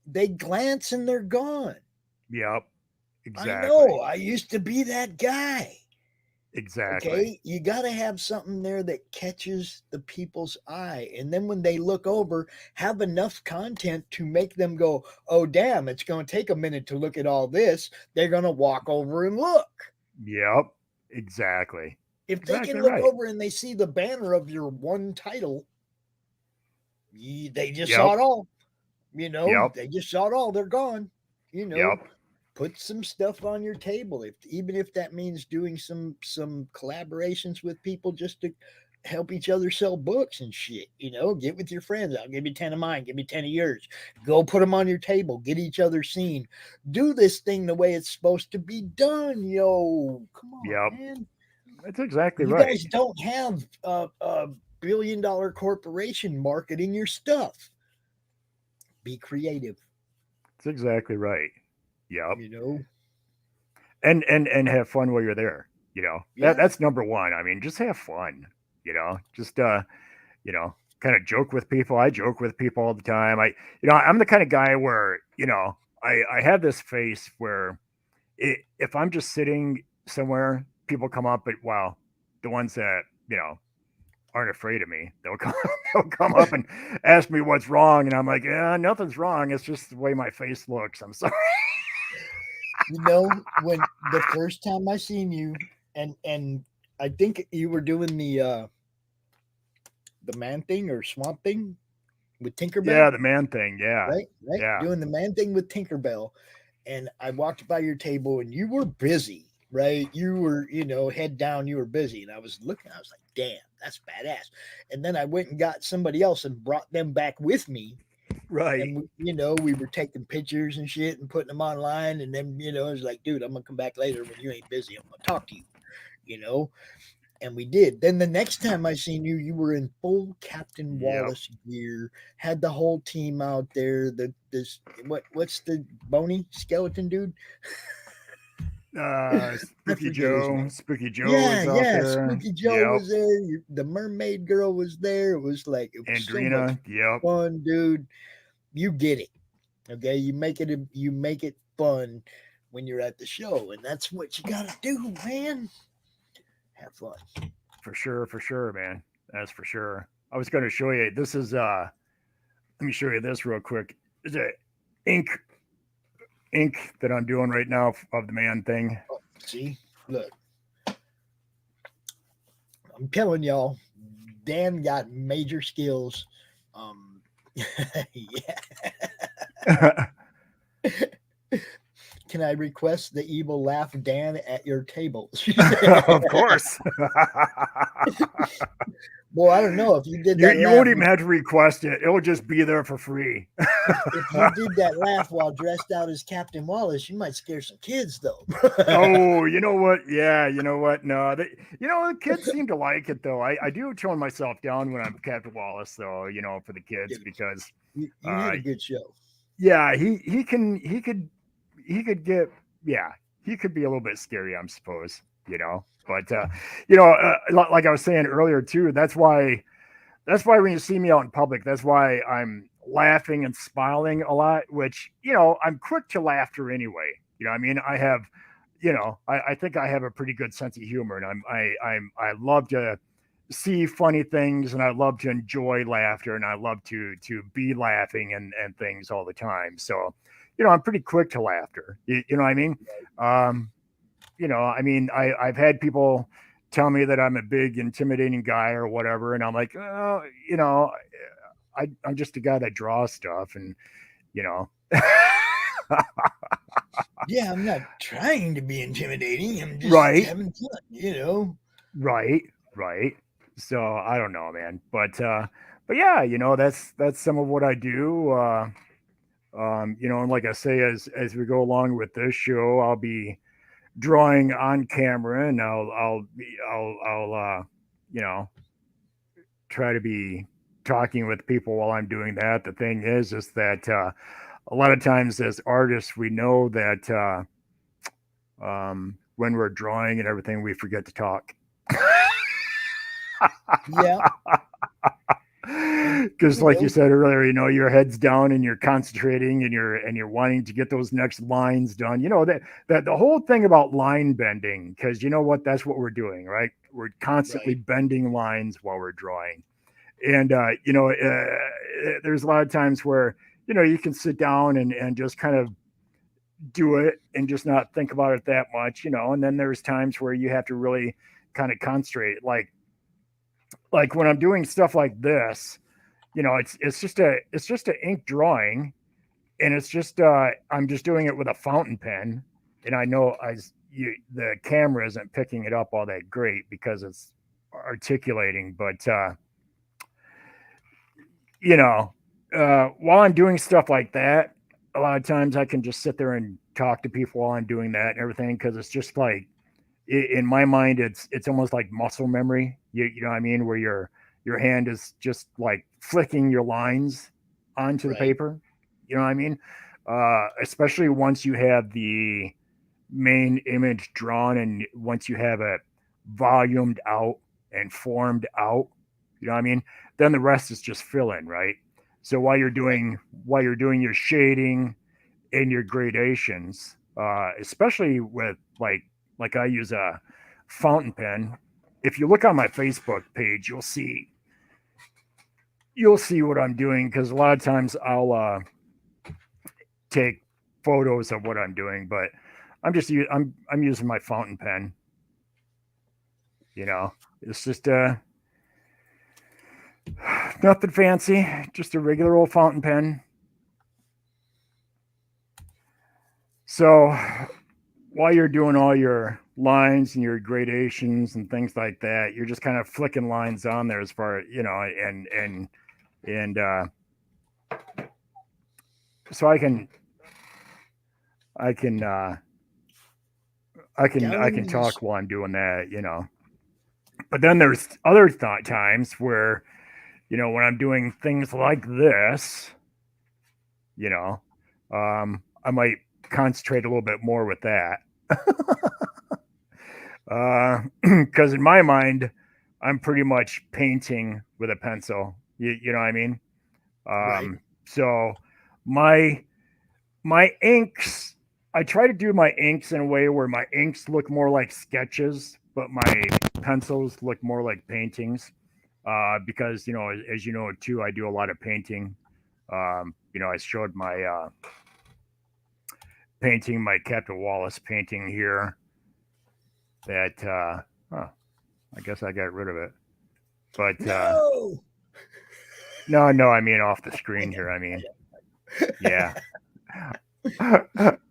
they glance and they're gone. Yep, I exactly. know. I used to be that guy. Exactly. Okay, you got to have something there that catches the people's eye. And then when they look over, have enough content to make them go, oh, damn, it's going to take a minute to look at all this. They're going to walk over and look. Yep, exactly. If they Exactly can look right. over and they see the banner of your one title, they just saw Yep, it all. yep, They just saw it all. They're gone. yep, Put some stuff on your table, even if that means doing some collaborations with people just to help each other sell books and shit. Get with your friends. I'll give you 10 of mine, give me 10 of yours. Go put them on your table, get each other seen. Do this thing the way it's supposed to be done. Come on, yep. man. That's exactly You right. guys don't have a billion-dollar corporation marketing your stuff. Be creative. That's exactly right. Yep. you know And have fun while you're there. yeah. That's number one. I mean, just have fun. Just kind of joke with people. I joke with people all the time. I'm the kind of guy where I have this face where if I'm just sitting somewhere, people come up, but wow, the ones that aren't afraid of me, they'll come up and ask me what's wrong, and I'm like, yeah, nothing's wrong. It's just the way my face looks. I'm sorry. When the first time I seen you, and I think you were doing the man thing or swamp thing with Tinkerbell, Yeah, the man thing. Yeah, right, yeah, doing the man thing with Tinkerbell, and I walked by your table and you were busy, right? You were, head down, you were busy, and I was looking, I was like, damn, that's badass. And then I went and got somebody else and brought them back with me. right. And we were taking pictures and shit and putting them online. And then it was like, dude, I'm gonna come back later when you ain't busy. I'm gonna talk to you. You know. And we did. Then the next time I seen you, you were in full Captain Yep. Wallace gear. Had the whole team out there. What's the bony skeleton dude? I forget his name. Spooky Joe Yeah, is out yeah. there. Spooky Joe Yep. was there. The mermaid girl was there. It was so much Andrina. Yep. fun, dude. You get it. Okay, you make it fun when you're at the show, and that's what you gotta do, man. Have fun. For sure, man. That's for sure. I was going to show you. This is let me show you this real quick. Is it ink that I'm doing right now of the man thing? See, look, I'm telling y'all, Dan got major skills. Yeah. Can I request the evil laugh, Dan, at your table? Of course. Well, I don't know if you did that. You won't even have to request it. It'll just be there for free. If you did that laugh while dressed out as Captain Wallace, you might scare some kids, though. Oh, you know what? Yeah, you know what? No, the kids seem to like it though. I do tone myself down when I'm Captain Wallace, though. For the kids because you had a good show. Yeah, he could get he could be a little bit scary, I suppose. But like I was saying earlier too, that's why when you see me out in public, that's why I'm laughing and smiling a lot, which I'm quick to laughter anyway. I mean, I have I think I have a pretty good sense of humor, and I love to see funny things, and I love to enjoy laughter, and I love to be laughing and things all the time. So I'm pretty quick to laughter. You know what I mean? I mean, I've had people tell me that I'm a big intimidating guy or whatever, and I'm like, oh, I'm just a guy that draws stuff, and Yeah, I'm not trying to be intimidating. I'm just right, having fun. right. So I don't know, man, but yeah, that's some of what I do. And like I say, as we go along with this show, I'll be drawing on camera, and I'll you know, try to be talking with people while I'm doing that. The thing is that a lot of times as artists, we know that when we're drawing and everything, we forget to talk. Yeah. Because like you said earlier, your head's down and you're concentrating and you're wanting to get those next lines done. That the whole thing about line bending, because you know what, that's what we're doing, right? We're constantly bending lines while we're drawing. And there's a lot of times where you can sit down and just kind of do it and just not think about it that much, and then there's times where you have to really kind of concentrate, like when I'm doing stuff like this, it's just a ink drawing, and it's just I'm just doing it with a fountain pen, and I know the camera isn't picking it up all that great because it's articulating, but while I'm doing stuff like that, a lot of times I can just sit there and talk to people while I'm doing that and everything, because it's just like, in my mind, it's almost like muscle memory. You know what I mean? Where your hand is just like flicking your lines onto the paper. You know what I mean? Especially once you have the main image drawn and once you have it volumed out and formed out. You know what I mean? Then the rest is just fill in, right? So while you're doing your shading and your gradations, especially with like I use a fountain pen. If you look on my Facebook page, you'll see what I'm doing, because a lot of times I'll take photos of what I'm doing, but I'm using my fountain pen. It's just nothing fancy, just a regular old fountain pen. So while you're doing all your lines and your gradations and things like that, you're just kind of flicking lines on there as far, and so I can talk while I'm doing that. But then there's other times where, when I'm doing things like this, I might concentrate a little bit more with that. Because in my mind, I'm pretty much painting with a pencil. You know what I mean? So my inks, I try to do my inks in a way where my inks look more like sketches, but my pencils look more like paintings. Because as you know too, I do a lot of painting. I showed my painting, my Captain Wallace painting here. That I guess I got rid of it, but no, I mean off the screen here. I mean, yeah.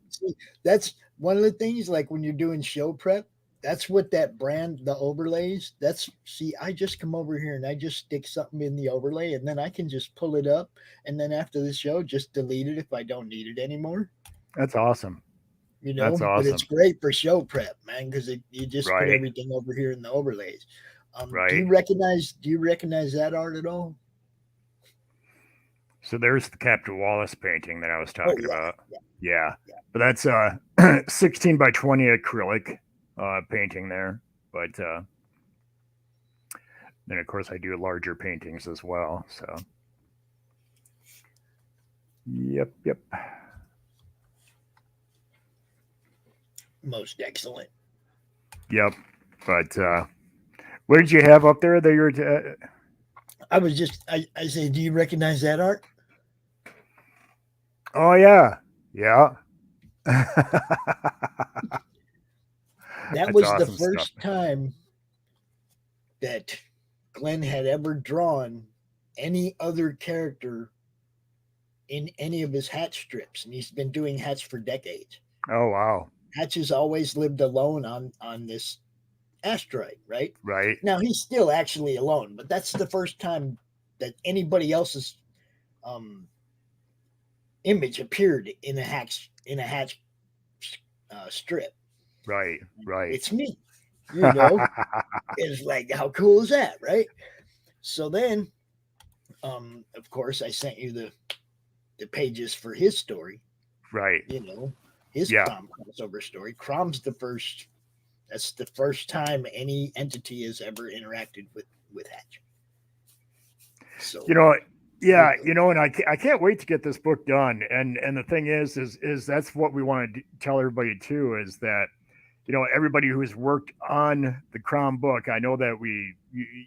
See, that's one of the things. Like when you're doing show prep, that's what that brand, the overlays. I just come over here and I just stick something in the overlay, and then I can just pull it up, and then after the show, just delete it if I don't need it anymore. That's awesome. That's awesome. But it's great for show prep, man, because you just put everything over here in the overlays. Do you recognize that art at all? So there's the Captain Wallace painting that I was talking about. Yeah. But that's 16 by 20 acrylic painting there. But then of course I do larger paintings as well. So yep. Most excellent. Yep. But what did you have up there that you're I say, do you recognize that art? Oh yeah. That was awesome. The first time that Glenn had ever drawn any other character in any of his Hatch strips, and he's been doing Hatch for decades. Oh wow. Hatch has always lived alone on this asteroid, right? Right. Now he's still actually alone, but that's the first time that anybody else has image appeared in a hatch strip. Right. It's me. It's like, how cool is that, right? So then, of course, I sent you the pages for his story. Right. His Crom crossover story. Crom's that's the first time any entity has ever interacted with Hatch. So and I can't wait to get this book done. And the thing is that's what we want to tell everybody too, is that everybody who's worked on the Crom book, I know that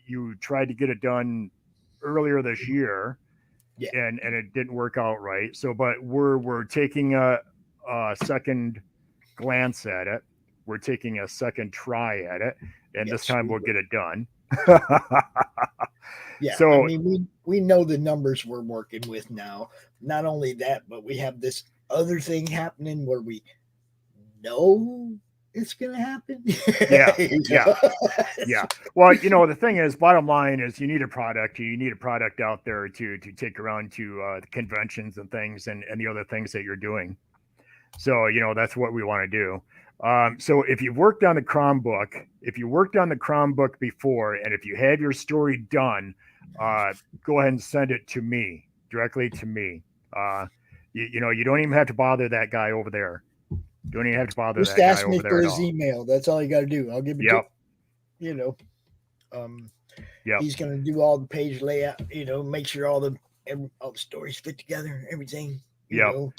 you tried to get it done earlier this year, and it didn't work out right. So, but we're taking a second glance at it. We're taking a second try at it, and this time we'll get it done. Yeah, so I mean, we know the numbers we're working with now. Not only that, but we have this other thing happening where we know it's gonna happen. Yeah. Well, the thing is, bottom line is, you need a product. You need a product out there to take around to the conventions and things, and the other things that you're doing. So that's what we want to do. So if you've worked on the Crom book, before, and if you have your story done, go ahead and send it to me, directly to me. You don't even have to bother that guy over there. Don't even have to bother Just that guy ask me over for there his email. That's all you got to do. I'll give it to He's going to do all the page layout, make sure all the stories fit together, everything. It'll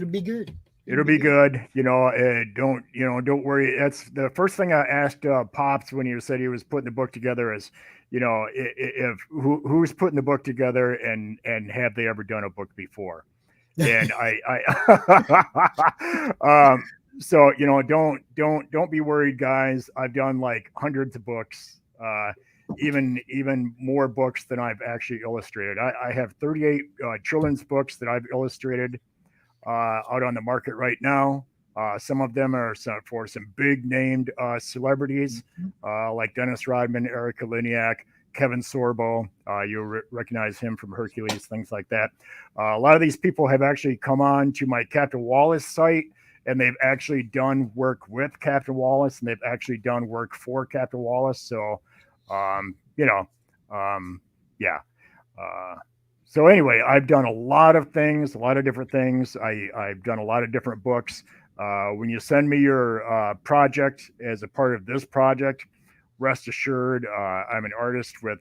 be good. It'll be good. Don't worry. That's the first thing I asked Pops when he said he was putting the book together is, if who's putting the book together, and have they ever done a book before? And so don't be worried, guys. I've done like hundreds of books, even more books than I've actually illustrated. I have 38 children's books that I've illustrated out on the market right now. Some of them are for some big named celebrities, like Dennis Rodman, Erica Liniak, Kevin Sorbo. You'll recognize him from Hercules, things like that. A lot of these people have actually come on to my Captain Wallace site, and they've actually done work with Captain Wallace, and they've actually done work for Captain Wallace. So, so anyway, I've done a lot of things, a lot of different things. I've done a lot of different books. When you send me your project as a part of this project, rest assured, I'm an artist with,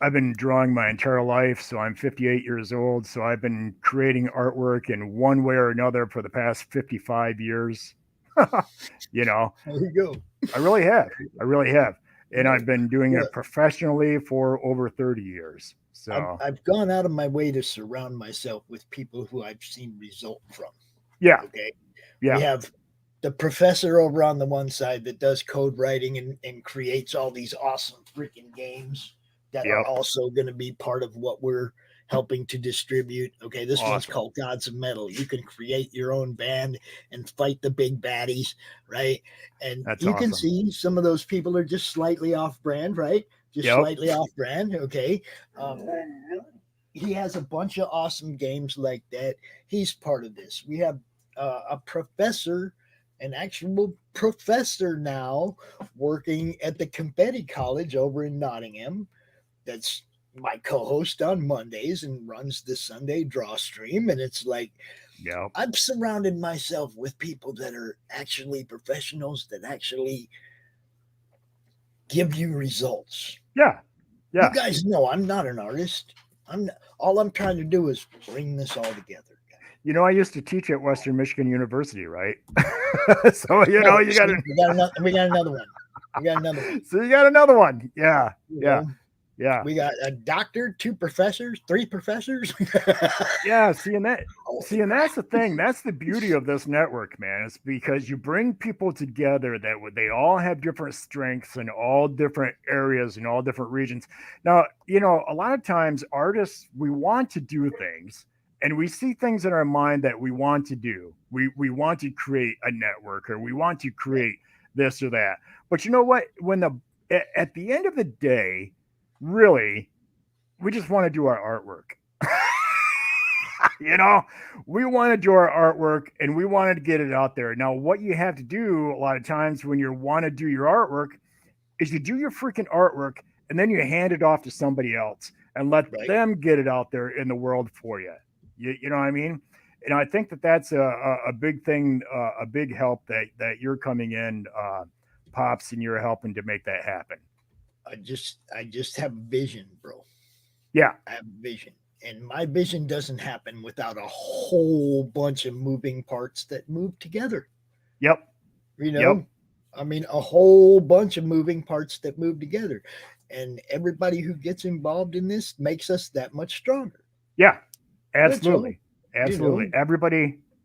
I've been drawing my entire life. So I'm 58 years old. So I've been creating artwork in one way or another for the past 55 years. There you go. I really have. And I've been doing it professionally for over 30 years. So I've gone out of my way to surround myself with people who I've seen result from. Yeah. Okay. Yeah. We have the professor over on the one side that does code writing and creates all these awesome freaking games that are also going to be part of what we're helping to distribute. Okay, this one's called Gods of Metal. You can create your own band and fight the big baddies, right? And you can see some of those people are just slightly off brand, right? Just slightly off brand. Okay. He has a bunch of awesome games like that. He's part of this. We have a professor, an actual professor now, working at the Confetti College over in Nottingham. That's my co-host on Mondays and runs the Sunday draw stream. And it's like, I've surrounded myself with people that are actually professionals that actually give you results. Yeah. You guys know I'm not an artist. All I'm trying to do is bring this all together. I used to teach at Western Michigan University, right? So, you got we got another one. So you got another one. Yeah. Yeah. We got a doctor, 2 professors, 3 professors. Yeah. See, and that's the thing. That's the beauty of this network, man. It's because you bring people together that they all have different strengths in all different areas in all different regions. Now, a lot of times artists, we want to do things and we see things in our mind that we want to do. We want to create a network, or we want to create this or that. But you know what? At the end of the day, really, we just want to do our artwork. You know, we want to do our artwork and we wanted to get it out there. Now, what you have to do a lot of times when you want to do your artwork is you do your freaking artwork and then you hand it off to somebody else and let Right. them get it out there in the world for you. You know what I mean? And I think that that's a big thing, a big help that you're coming in, Pops, and you're helping to make that happen. I just have a vision, bro. Yeah. I have a vision. And my vision doesn't happen without a whole bunch of moving parts that move together. Yep. You know, Yep. I mean, a whole bunch of moving parts that move together. And everybody who gets involved in this makes us that much stronger. Yeah. That's all, Absolutely. Absolutely. you know.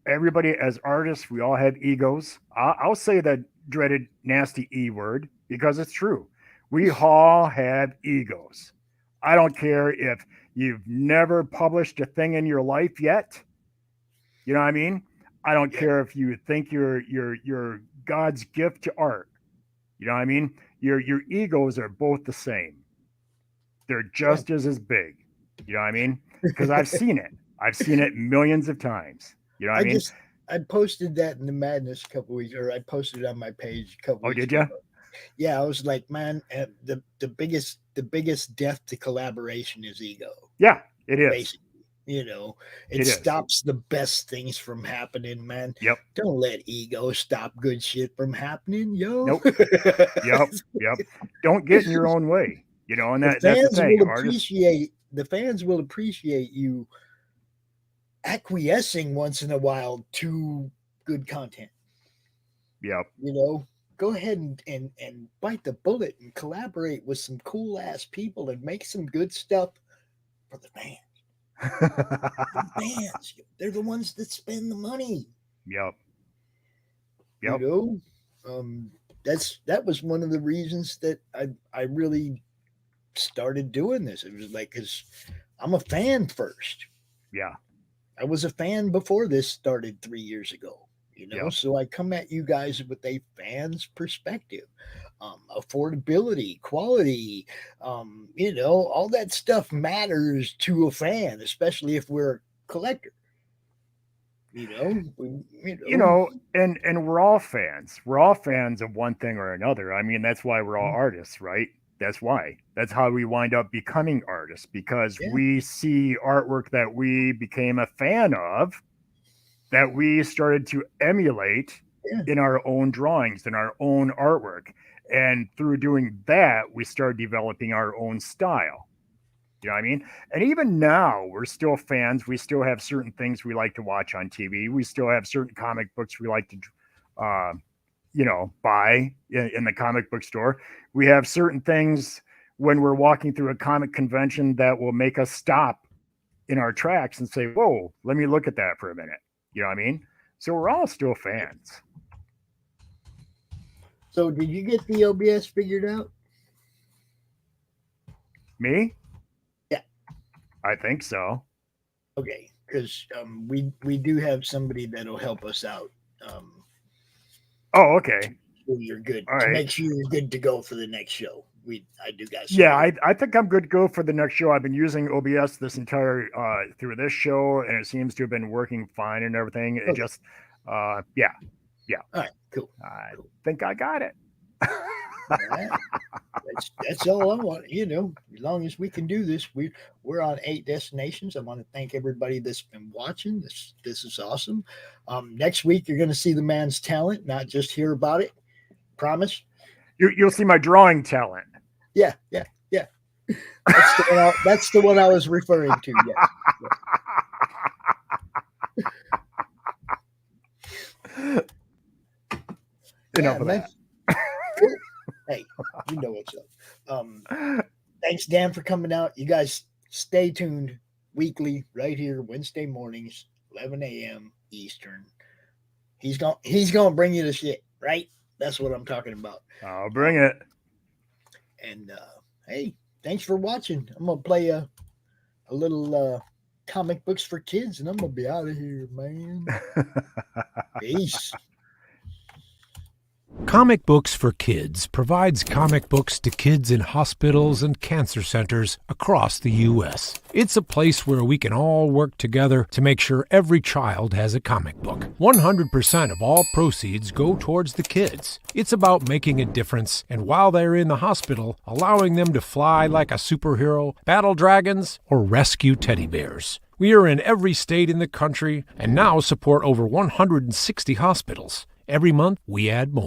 Everybody as artists, we all have egos. I'll say that dreaded, nasty E word because it's true. We all have egos. I don't care if you've never published a thing in your life yet. You know what I mean? I don't Yeah. care if you think you're God's gift to art. You know what I mean? Your egos are both the same. They're just as big. You know what I mean? Because I've seen it. I've seen it millions of times. You know what I mean? I posted that in the madness a couple weeks, or I posted it on my page a couple Oh, weeks did you? ago. Yeah, I was like, man, the biggest death to collaboration is ego. Yeah, it is. Basically, you know, it stops the best things from happening, man. Yep. Don't let ego stop good shit from happening, yo. Nope. Yep. Don't get in your own way. You know, and that's the thing. The fans will appreciate you acquiescing once in a while to good content. Yep. You know, go ahead and bite the bullet and collaborate with some cool ass people and make some good stuff for the fans. The fans, they're the ones that spend the money. Yep. You know, that was one of the reasons that I really started doing this. It was like, because I'm a fan first. Yeah. I was a fan before this started 3 years ago. You know, Yep. so I come at you guys with a fan's perspective. Affordability, quality, you know, all that stuff matters to a fan, especially if we're a collector. You know, and we're all fans. We're all fans of one thing or another. I mean, that's why we're all artists, right? That's why. That's how we wind up becoming artists because we see artwork that we became a fan of, that we started to emulate in our own drawings, in our own artwork. And through doing that, we started developing our own style. You know what I mean? And even now, we're still fans. We still have certain things we like to watch on TV. We still have certain comic books we like to, buy in the comic book store. We have certain things when we're walking through a comic convention that will make us stop in our tracks and say, whoa, let me look at that for a minute. You know what I mean? So we're all still fans. So did you get the OBS figured out? Me? Yeah. I think so. Okay, because we do have somebody that'll help us out. Oh, okay. So you're good. All to right. make sure you're good to go for the next show. I do guys. Yeah, I think I'm good to go for the next show. I've been using OBS this entire through this show, and it seems to have been working fine and everything. It just, yeah. All right, cool. I think I got it. Right. That's all I want. You know, as long as we can do this, we're on 8 destinations. I want to thank everybody that's been watching. This is awesome. Next week you're going to see the man's talent, not just hear about it. Promise. You'll see my drawing talent. Yeah. That's the one I was referring to. Yeah. Enough of that. Cool. Hey, you know what's up. Thanks, Dan, for coming out. You guys stay tuned weekly right here, Wednesday mornings, 11 a.m. Eastern. He's gonna bring you the shit, right? That's what I'm talking about. I'll bring it. And hey, thanks for watching. I'm gonna play a little comic books for kids, and I'm gonna be out of here, man. Peace. Comic Books for Kids provides comic books to kids in hospitals and cancer centers across the U.S. It's a place where we can all work together to make sure every child has a comic book. 100% of all proceeds go towards the kids. It's about making a difference, and while they're in the hospital, allowing them to fly like a superhero, battle dragons, or rescue teddy bears. We are in every state in the country and now support over 160 hospitals. Every month, we add more.